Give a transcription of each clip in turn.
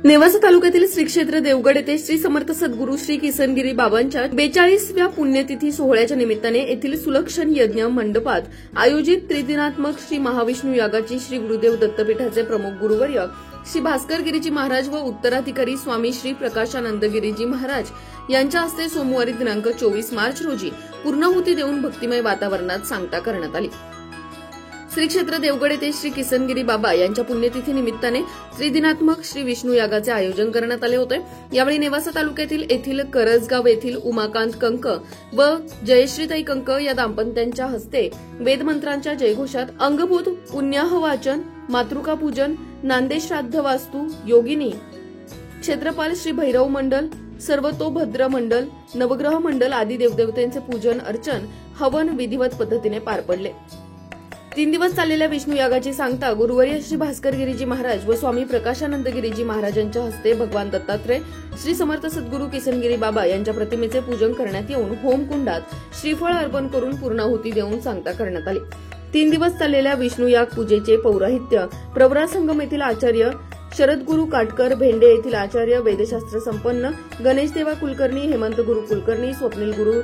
नेवासा तालुक्यातील श्री क्षेत्र देवगड येथे श्री समर्थ सद्गुरू श्री किसनगिरी बाबांच्या 42व्या पुण्यतिथी सोहळ्याच्या निमित्ताने येथील सुलक्षण यज्ञ मंडपात आयोजित त्रिदिनात्मक श्री महाविष्णू यागाची श्री गुरुदेव दत्तपीठाचे प्रमुख गुरुवर्य श्री भास्कर गिरीजी महाराज व उत्तराधिकारी स्वामी श्री प्रकाशानंद गिरीजी महाराज यांच्या हस्ते सोमवारी दिनांक 24 मार्च रोजी पूर्णाहुती देऊन भक्तिमय वातावरणात सांगता करण्यात आली। श्री क्षेत्र देवगड येथे श्री किसनगिरी बाबा यांच्या पुण्यतिथी निमित्ताने त्रिदिनात्मक श्री विष्णू यागाचे आयोजन करण्यात आले होते। यावेळी नेवासा तालुक्यातील येथील करजगाव येथील उमाकांत कंक व जयश्रीताई कंक या दाम्पत्यांच्या हस्ते वेदमंत्रांच्या जयघोषात अंगभूत पुण्याह वाचन, मातृका पूजन, नांदेश्राद्ध वास्तू, योगिनी, क्षेत्रपाल श्री भैरव मंडल, सर्वतोभद्र मंडल, नवग्रह मंडल आदी देवदेवतांचे पूजन अर्चन हवन विधिवत पद्धतीने पार पडले। 3 दिवस चाललेल्या विष्णू यागाची सांगता गुरुवर्य श्री भास्कर गिरीजी महाराज व स्वामी प्रकाशानंद गिरीजी महाराजांच्या हस्ते भगवान दत्तात्रय श्री समर्थ सद्गुरू किसनगिरी बाबा यांच्या प्रतिमेचे पूजन करण्यात येऊन होमकुंडात श्रीफळ अर्पण करून पूर्णाहुती देऊन सांगता करण्यात आली। 3 दिवस चाललेल्या विष्णू याग पूजेचे पौराहित्य प्रवरा संगम येथील आचार्य शरदगुरु काटकर, भेंडे येथील आचार्य वेदशास्त्र संपन्न गणेशदेवा कुलकर्णी, हेमंत गुरु कुलकर्णी, स्वप्नील गुरु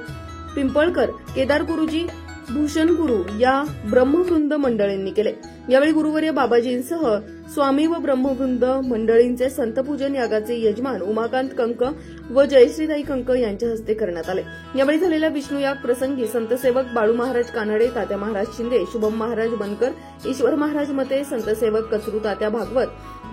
पिंपळकर, केदार गुरुजी, भूषण गुरु या ब्रह्मवृंद मंडळींनी केले। यावेळी गुरुवर्य बाबाजींसह स्वामी व ब्रह्मवृंद मंडळींचे संतपूजन यागाचे यजमान उमाकांत कंक व जयश्रीताई कंक यांच्या हस्ते करण्यात आले। यावेळी झालेल्या विष्णू याग प्रसंगी संतसेवक बाळू महाराज कानडे, तात्या महाराज शिंदे, शुभम महाराज बनकर, ईश्वर महाराज मते, संतसेवक कचरू तात्या भागवत,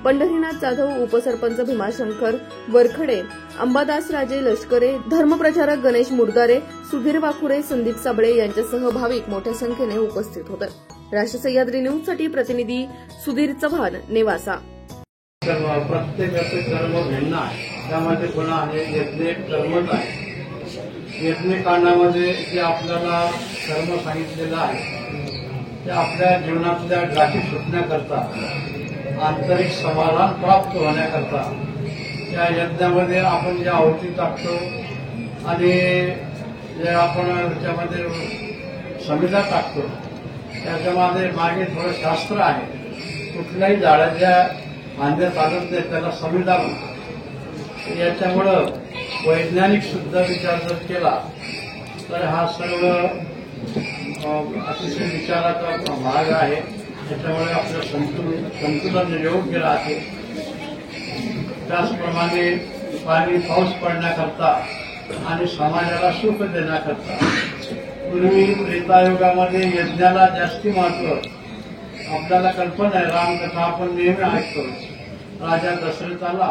पंढरीनाथ जाधव, उपसरपंच भीमाशंकर वरखडे, अंबादास राजे लष्करे, धर्मप्रचारक गणेश मुरदारे, सुधीर वाकुरे, संदीप साबळे यांच्यासह भाविक मोठ्या संख्येने उपस्थित होते। राष्ट्र सह्याद्री न्यूज साठी प्रतिनिधी सुधीर चव्हाण, नेवासा। प्रत्येकाचे कर्म भिन्न आहे, त्यामध्ये गुन्हा आहे, यज्ञ कर्मच आहे। यज्ञकांडामध्ये जे आपल्याला कर्म सांगितलेलं आहे ते आपल्या जीवनातल्या गाठी सुटण्याकरता, आंतरिक समाधान प्राप्त होण्याकरता या यज्ञामध्ये आपण जे आहुती टाकतो आणि जे आपण त्याच्यामध्ये समिधा टाकतो त्याच्यामध्ये मागे थोडं शास्त्र आहे। कुठल्याही झाडाच्या फांद्या चालत नाही, त्याला समिधा म्हणतात। याच्यामुळं वैज्ञानिक सुद्धा विचार जर केला तर हा सर्व अतिशय विचाराचा भाग आहे। त्याच्यामुळे आपलं संतुलन योग्य राहते। त्याचप्रमाणे पाऊस पडण्याकरता आणि समाजाला सुख देण्याकरता पूर्वी त्रेतायुगामध्ये यज्ञाला जास्ती महत्व, आपल्याला कल्पना आहे, रामकथा आपण नेहमी ऐकतो। राजा दशरथाला